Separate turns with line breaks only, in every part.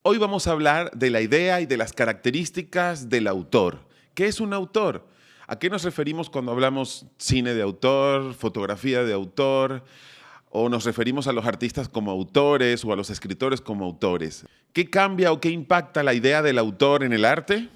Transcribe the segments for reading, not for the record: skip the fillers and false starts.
Hoy vamos a hablar de la idea y de las características del autor. ¿Qué es un autor? ¿A qué nos referimos cuando hablamos cine de autor, fotografía de autor, o nos referimos a los artistas como autores o a los escritores como autores? ¿Qué cambia o qué impacta la idea del autor en el arte?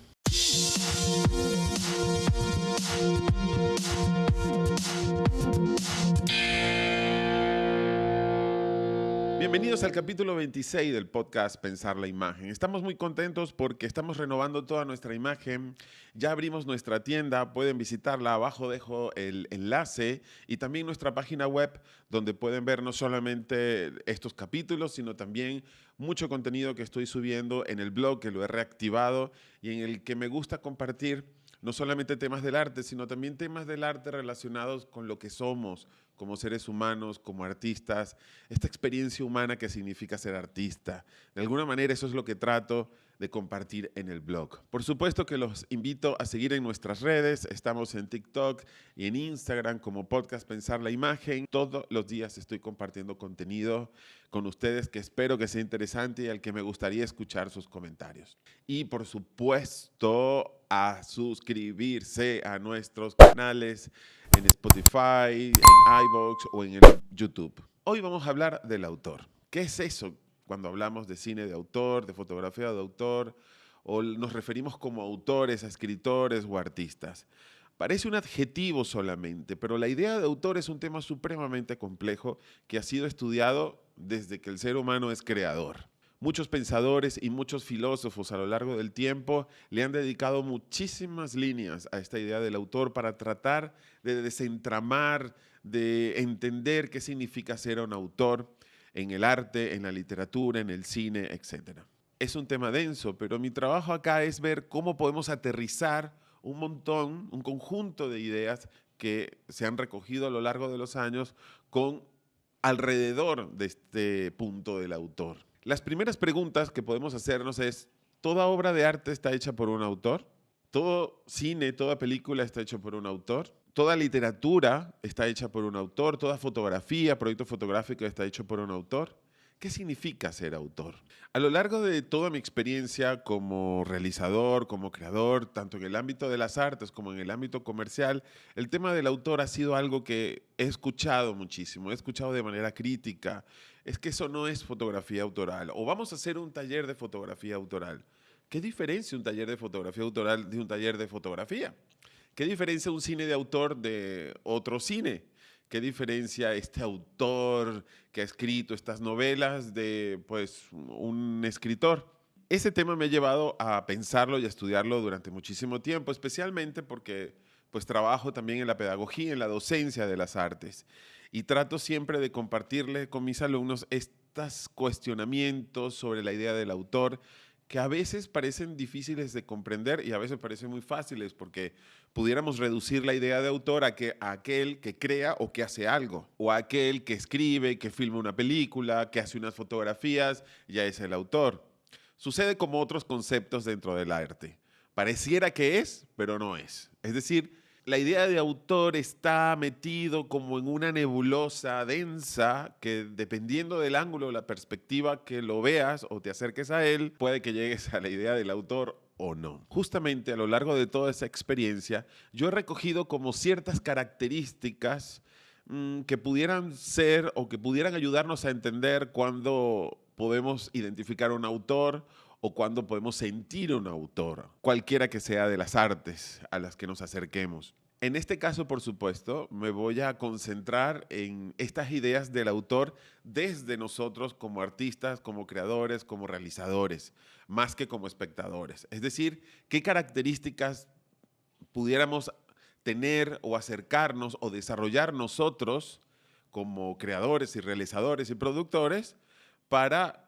Bienvenidos al capítulo 26 del podcast Pensar la Imagen. Estamos muy contentos porque estamos renovando toda nuestra imagen. Ya abrimos nuestra tienda, pueden visitarla. Abajo dejo el enlace y también nuestra página web donde pueden ver no solamente estos capítulos, sino también mucho contenido que estoy subiendo en el blog, que lo he reactivado y en el que me gusta compartir no solamente temas del arte, sino también temas del arte relacionados con lo que somos como seres humanos, como artistas, esta experiencia humana que significa ser artista. De alguna manera eso es lo que trato de compartir en el blog. Por supuesto que los invito a seguir en nuestras redes. Estamos en TikTok y en Instagram como Podcast Pensar la Imagen. Todos los días estoy compartiendo contenido con ustedes que espero que sea interesante y al que me gustaría escuchar sus comentarios. Y por supuesto a suscribirse a nuestros canales en Spotify, en iVoox o en el YouTube. Hoy vamos a hablar del autor. ¿Qué es eso cuando hablamos de cine de autor, de fotografía de autor, o nos referimos como autores a escritores o artistas? Parece un adjetivo solamente, pero la idea de autor es un tema supremamente complejo que ha sido estudiado desde que el ser humano es creador. Muchos pensadores y muchos filósofos a lo largo del tiempo le han dedicado muchísimas líneas a esta idea del autor para tratar de desentramar, de entender qué significa ser un autor en el arte, en la literatura, en el cine, etc. Es un tema denso, pero mi trabajo acá es ver cómo podemos aterrizar un montón, un conjunto de ideas que se han recogido a lo largo de los años con alrededor de este punto del autor. Las primeras preguntas que podemos hacernos es, ¿toda obra de arte está hecha por un autor? ¿Todo cine, toda película está hecho por un autor? ¿Toda literatura está hecha por un autor? ¿Toda fotografía, proyecto fotográfico está hecho por un autor? ¿Qué significa ser autor? A lo largo de toda mi experiencia como realizador, como creador, tanto en el ámbito de las artes como en el ámbito comercial, el tema del autor ha sido algo que he escuchado muchísimo, he escuchado de manera crítica. Es que eso no es fotografía autoral. O vamos a hacer un taller de fotografía autoral. ¿Qué diferencia un taller de fotografía autoral de un taller de fotografía? ¿Qué diferencia un cine de autor de otro cine? ¿Qué diferencia este autor que ha escrito estas novelas de pues, un escritor? Ese tema me ha llevado a pensarlo y a estudiarlo durante muchísimo tiempo, especialmente porque pues, trabajo también en la pedagogía, en la docencia de las artes. Y trato siempre de compartirle con mis alumnos estos cuestionamientos sobre la idea del autor que a veces parecen difíciles de comprender y a veces parecen muy fáciles porque pudiéramos reducir la idea de autor a aquel que crea o que hace algo, o a aquel que escribe, que filma una película, que hace unas fotografías, ya es el autor. Sucede como otros conceptos dentro del arte. Pareciera que es, pero no es. Es decir, la idea de autor está metido como en una nebulosa densa que dependiendo del ángulo o la perspectiva que lo veas o te acerques a él, puede que llegues a la idea del autor o no. Justamente a lo largo de toda esa experiencia, yo he recogido como ciertas características que pudieran ser o que pudieran ayudarnos a entender cuándo podemos identificar un autor o cuándo podemos sentir un autor, cualquiera que sea de las artes a las que nos acerquemos. En este caso, por supuesto, me voy a concentrar en estas ideas del autor desde nosotros como artistas, como creadores, como realizadores, más que como espectadores. Es decir, qué características pudiéramos tener o acercarnos o desarrollar nosotros como creadores y realizadores y productores para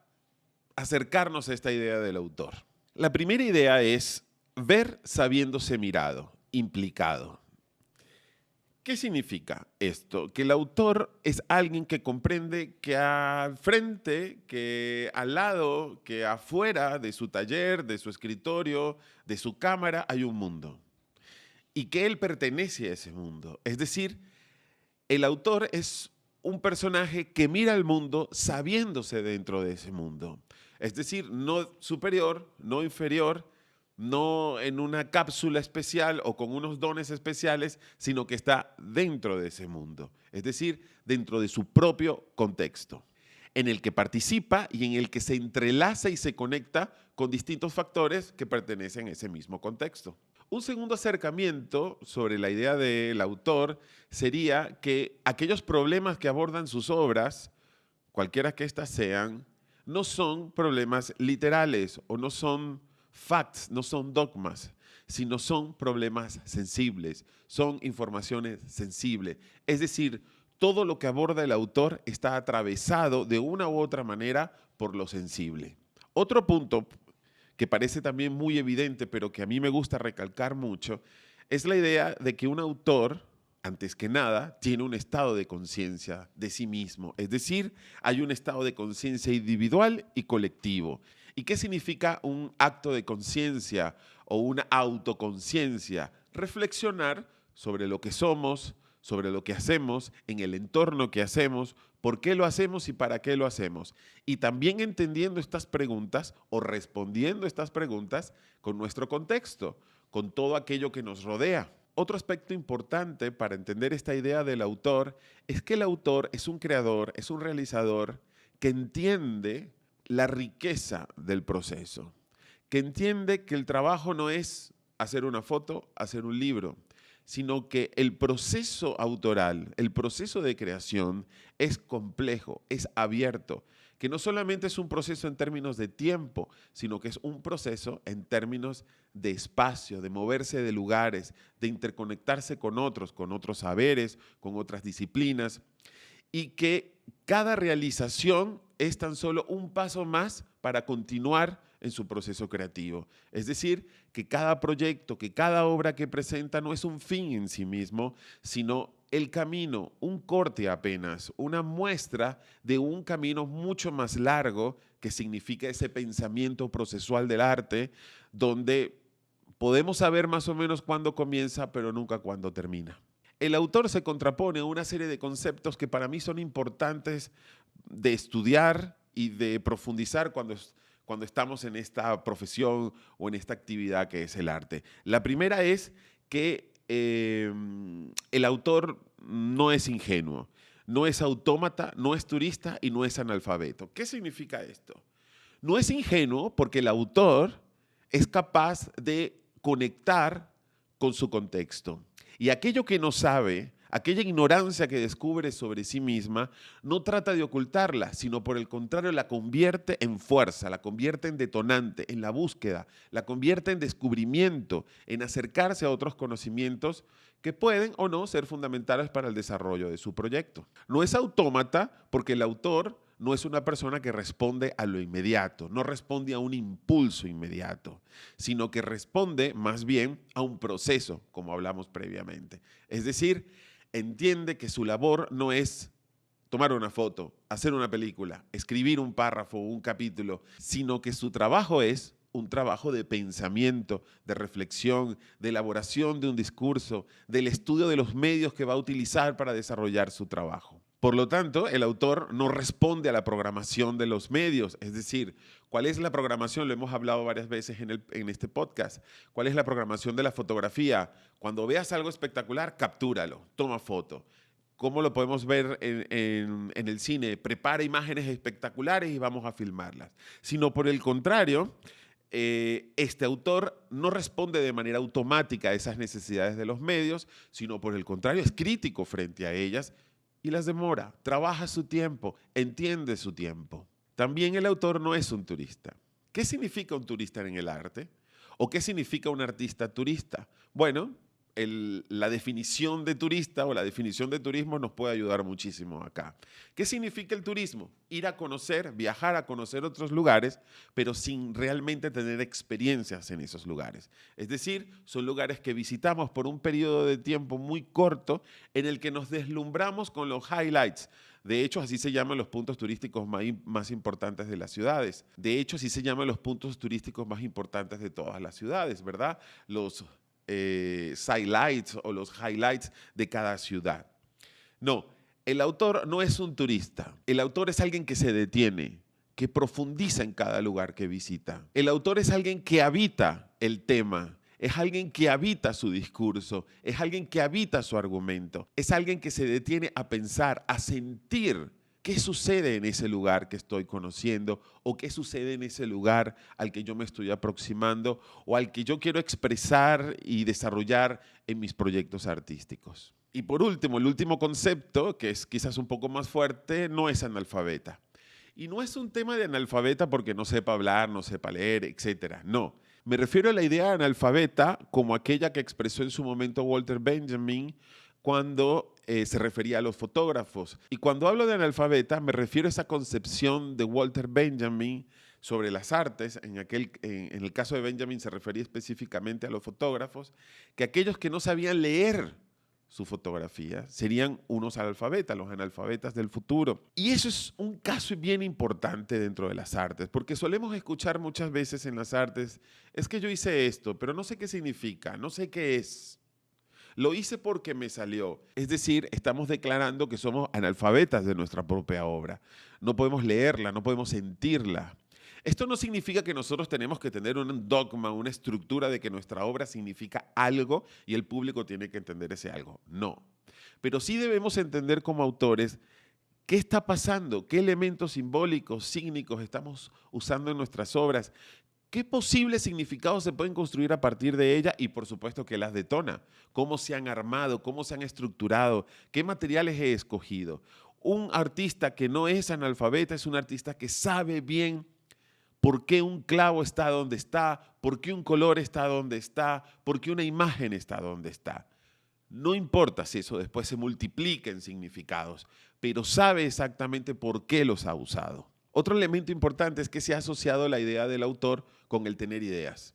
acercarnos a esta idea del autor. La primera idea es ver sabiéndose mirado, implicado. ¿Qué significa esto? Que el autor es alguien que comprende que al frente, que al lado, que afuera de su taller, de su escritorio, de su cámara, hay un mundo. Y que él pertenece a ese mundo. Es decir, el autor es un personaje que mira al mundo sabiéndose dentro de ese mundo. Es decir, no superior, no inferior, no en una cápsula especial o con unos dones especiales, sino que está dentro de ese mundo, es decir, dentro de su propio contexto, en el que participa y en el que se entrelaza y se conecta con distintos factores que pertenecen a ese mismo contexto. Un segundo acercamiento sobre la idea del autor sería que aquellos problemas que abordan sus obras, cualquiera que éstas sean, no son problemas literales o no son facts, no son dogmas, sino son problemas sensibles, son informaciones sensibles. Es decir, todo lo que aborda el autor está atravesado de una u otra manera por lo sensible. Otro punto que parece también muy evidente, pero que a mí me gusta recalcar mucho, es la idea de que un autor, antes que nada, tiene un estado de conciencia de sí mismo. Es decir, hay un estado de conciencia individual y colectivo. ¿Y qué significa un acto de conciencia o una autoconciencia? Reflexionar sobre lo que somos, sobre lo que hacemos, en el entorno que hacemos, por qué lo hacemos y para qué lo hacemos. Y también entendiendo estas preguntas o respondiendo estas preguntas con nuestro contexto, con todo aquello que nos rodea. Otro aspecto importante para entender esta idea del autor es que el autor es un creador, es un realizador que entiende la riqueza del proceso, que entiende que el trabajo no es hacer una foto, hacer un libro, sino que el proceso autoral, el proceso de creación es complejo, es abierto, que no solamente es un proceso en términos de tiempo, sino que es un proceso en términos de espacio, de moverse de lugares, de interconectarse con otros saberes, con otras disciplinas, y que cada realización es tan solo un paso más para continuar en su proceso creativo. Es decir, que cada proyecto, que cada obra que presenta no es un fin en sí mismo, sino el camino, un corte apenas, una muestra de un camino mucho más largo que significa ese pensamiento procesual del arte, donde podemos saber más o menos cuándo comienza, pero nunca cuándo termina. El autor se contrapone a una serie de conceptos que para mí son importantes de estudiar y de profundizar cuando estamos en esta profesión o en esta actividad que es el arte. La primera es que el autor no es ingenuo, no es autómata, no es turista y no es analfabeto. ¿Qué significa esto? No es ingenuo porque el autor es capaz de conectar con su contexto. Y aquello que no sabe, aquella ignorancia que descubre sobre sí misma, no trata de ocultarla, sino por el contrario la convierte en fuerza, la convierte en detonante, en la búsqueda, la convierte en descubrimiento, en acercarse a otros conocimientos que pueden o no ser fundamentales para el desarrollo de su proyecto. No es autómata porque el autor no es una persona que responde a lo inmediato, no responde a un impulso inmediato, sino que responde más bien a un proceso, como hablamos previamente. Es decir, entiende que su labor no es tomar una foto, hacer una película, escribir un párrafo o un capítulo, sino que su trabajo es un trabajo de pensamiento, de reflexión, de elaboración de un discurso, del estudio de los medios que va a utilizar para desarrollar su trabajo. Por lo tanto, el autor no responde a la programación de los medios, es decir, ¿cuál es la programación? Lo hemos hablado varias veces en este podcast. ¿Cuál es la programación de la fotografía? Cuando veas algo espectacular, captúralo, toma foto. ¿Cómo lo podemos ver en el cine? Prepara imágenes espectaculares y vamos a filmarlas. Sino por el contrario, este autor no responde de manera automática a esas necesidades de los medios, sino por el contrario, es crítico frente a ellas y las demora, trabaja su tiempo, entiende su tiempo. También el autor no es un turista. ¿Qué significa un turista en el arte? ¿O qué significa un artista turista? Bueno, la definición de turista o la definición de turismo nos puede ayudar muchísimo acá. ¿Qué significa el turismo? Ir a conocer, viajar a conocer otros lugares, pero sin realmente tener experiencias en esos lugares. Es decir, son lugares que visitamos por un periodo de tiempo muy corto en el que nos deslumbramos con los highlights. De hecho, así se llaman los puntos turísticos más importantes de las ciudades. De hecho, así se llaman los puntos turísticos más importantes de todas las ciudades, ¿verdad? Los sidelights o los highlights de cada ciudad. No, el autor no es un turista. El autor es alguien que se detiene, que profundiza en cada lugar que visita. El autor es alguien que habita el tema, es alguien que habita su discurso, es alguien que habita su argumento, es alguien que se detiene a pensar, a sentir qué sucede en ese lugar que estoy conociendo o qué sucede en ese lugar al que yo me estoy aproximando o al que yo quiero expresar y desarrollar en mis proyectos artísticos. Y por último, el último concepto, que es quizás un poco más fuerte, no es analfabeta. Y no es un tema de analfabeta porque no sepa hablar, no sepa leer, etcétera. No. Me refiero a la idea de analfabeta como aquella que expresó en su momento Walter Benjamin cuando se refería a los fotógrafos. Y cuando hablo de analfabeta, me refiero a esa concepción de Walter Benjamin sobre las artes. En el caso de Benjamin se refería específicamente a los fotógrafos, que aquellos que no sabían leer su fotografía serían unos analfabetas, los analfabetas del futuro. Y eso es un caso bien importante dentro de las artes, porque solemos escuchar muchas veces en las artes, es que yo hice esto, pero no sé qué significa, no sé qué es. Lo hice porque me salió. Es decir, estamos declarando que somos analfabetas de nuestra propia obra. No podemos leerla, no podemos sentirla. Esto no significa que nosotros tenemos que tener un dogma, una estructura de que nuestra obra significa algo y el público tiene que entender ese algo. No. Pero sí debemos entender como autores qué está pasando, qué elementos simbólicos, sígnicos estamos usando en nuestras obras, qué posibles significados se pueden construir a partir de ella y por supuesto qué las detona, cómo se han armado, cómo se han estructurado, qué materiales he escogido. Un artista que no es analfabeta es un artista que sabe bien por qué un clavo está donde está, por qué un color está donde está, por qué una imagen está donde está. No importa si eso después se multiplica en significados, pero sabe exactamente por qué los ha usado. Otro elemento importante es que se ha asociado la idea del autor con el tener ideas.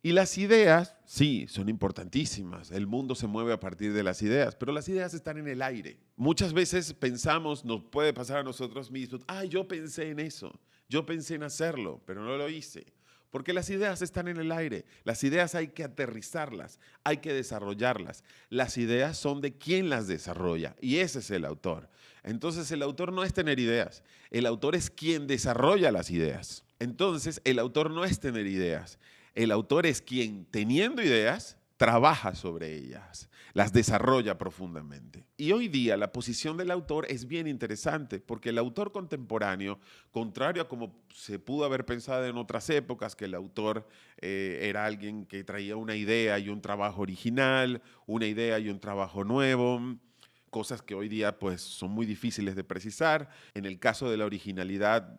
Y las ideas, sí, son importantísimas. El mundo se mueve a partir de las ideas, pero las ideas están en el aire. Muchas veces pensamos, nos puede pasar a nosotros mismos, yo pensé en eso, yo pensé en hacerlo, pero no lo hice. Porque las ideas están en el aire. Las ideas hay que aterrizarlas, hay que desarrollarlas. Las ideas son de quien las desarrolla y ese es el autor. Entonces el autor no es tener ideas, el autor es quien desarrolla las ideas. Entonces el autor no es tener ideas, el autor es quien teniendo ideas trabaja sobre ellas, las desarrolla profundamente. Y hoy día la posición del autor es bien interesante porque el autor contemporáneo, contrario a como se pudo haber pensado en otras épocas, que el autor era alguien que traía una idea y un trabajo original, una idea y un trabajo nuevo, cosas que hoy día pues son muy difíciles de precisar. En el caso de la originalidad,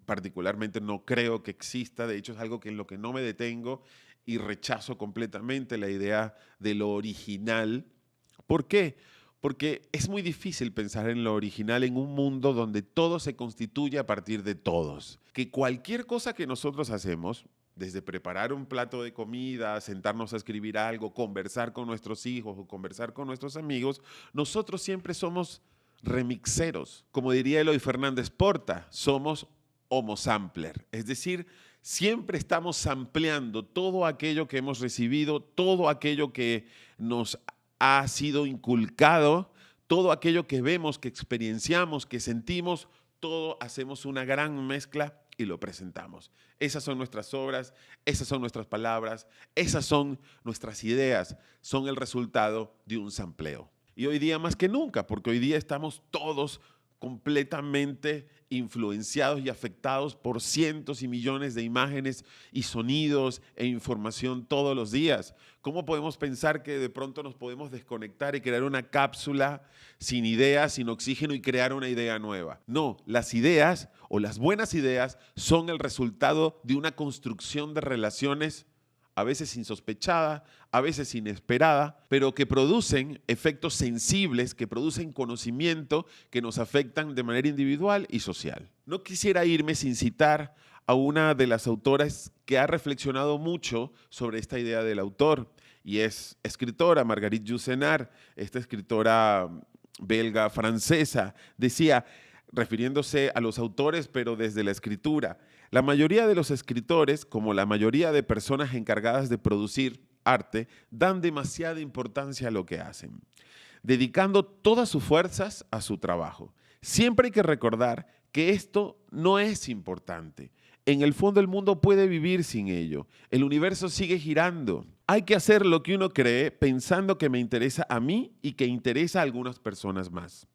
particularmente no creo que exista, de hecho es algo en lo que no me detengo y rechazo completamente la idea de lo original. ¿Por qué? Porque es muy difícil pensar en lo original en un mundo donde todo se constituye a partir de todos. Que cualquier cosa que nosotros hacemos, desde preparar un plato de comida, sentarnos a escribir algo, conversar con nuestros hijos o conversar con nuestros amigos, nosotros siempre somos remixeros. Como diría Eloy Fernández Porta, somos homo sampler, es decir, siempre estamos sampleando todo aquello que hemos recibido, todo aquello que nos ha sido inculcado, todo aquello que vemos, que experienciamos, que sentimos, todo hacemos una gran mezcla y lo presentamos. Esas son nuestras obras, esas son nuestras palabras, esas son nuestras ideas, son el resultado de un sampleo. Y hoy día más que nunca, porque hoy día estamos todos completamente influenciados y afectados por cientos y millones de imágenes y sonidos e información todos los días. ¿Cómo podemos pensar que de pronto nos podemos desconectar y crear una cápsula sin ideas, sin oxígeno y crear una idea nueva? No, las ideas o las buenas ideas son el resultado de una construcción de relaciones a veces insospechada, a veces inesperada, pero que producen efectos sensibles, que producen conocimiento que nos afectan de manera individual y social. No quisiera irme sin citar a una de las autoras que ha reflexionado mucho sobre esta idea del autor, y es escritora, Marguerite Yourcenar, esta escritora belga francesa, decía, refiriéndose a los autores, pero desde la escritura, la mayoría de los escritores, como la mayoría de personas encargadas de producir arte, dan demasiada importancia a lo que hacen, dedicando todas sus fuerzas a su trabajo. Siempre hay que recordar que esto no es importante. En el fondo el mundo puede vivir sin ello. El universo sigue girando. Hay que hacer lo que uno cree pensando que me interesa a mí y que interesa a algunas personas más.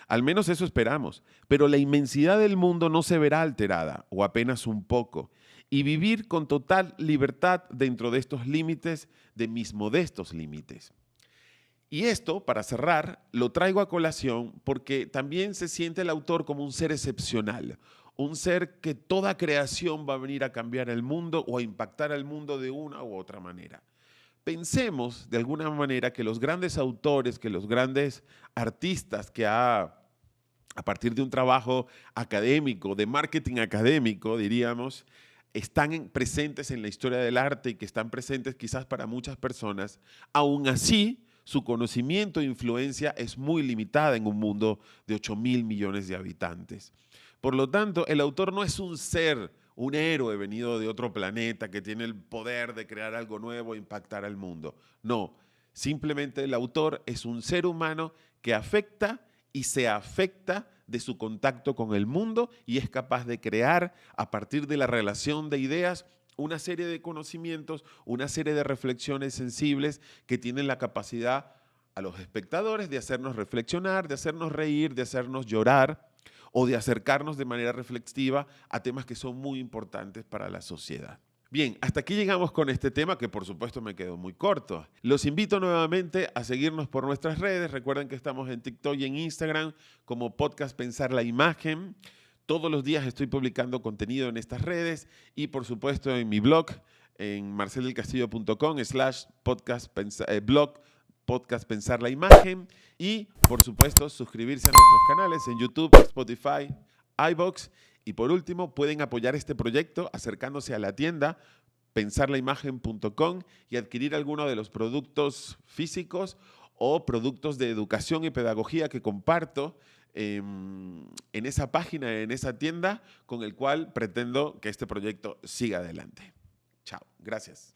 Al menos eso esperamos. Pero la inmensidad del mundo no se verá alterada, o apenas un poco. Y vivir con total libertad dentro de estos límites, de mis modestos límites. Y esto, para cerrar, lo traigo a colación porque también se siente el autor como un ser excepcional, un ser que toda creación va a venir a cambiar el mundo o a impactar al mundo de una u otra manera. Pensemos de alguna manera que los grandes autores, que los grandes artistas que a partir de un trabajo académico, de marketing académico, diríamos, están presentes en la historia del arte y que están presentes quizás para muchas personas, aún así su conocimiento e influencia es muy limitada en un mundo de 8.000 millones de habitantes. Por lo tanto, el autor no es un ser, un héroe venido de otro planeta que tiene el poder de crear algo nuevo e impactar al mundo. No, simplemente el autor es un ser humano que afecta y se afecta de su contacto con el mundo y es capaz de crear a partir de la relación de ideas una serie de conocimientos, una serie de reflexiones sensibles que tienen la capacidad a los espectadores de hacernos reflexionar, de hacernos reír, de hacernos llorar o de acercarnos de manera reflexiva a temas que son muy importantes para la sociedad. Bien, hasta aquí llegamos con este tema que por supuesto me quedó muy corto. Los invito nuevamente a seguirnos por nuestras redes. Recuerden que estamos en TikTok y en Instagram como Podcast Pensar la Imagen. Todos los días estoy publicando contenido en estas redes y por supuesto en mi blog en marceldelcastillo.com/blog Podcast Pensar la Imagen y por supuesto suscribirse a nuestros canales en YouTube, Spotify, iVoox. Y por último, pueden apoyar este proyecto acercándose a la tienda pensarlaimagen.com y adquirir alguno de los productos físicos o productos de educación y pedagogía que comparto en esa página, en esa tienda, con el cual pretendo que este proyecto siga adelante. Chao, gracias.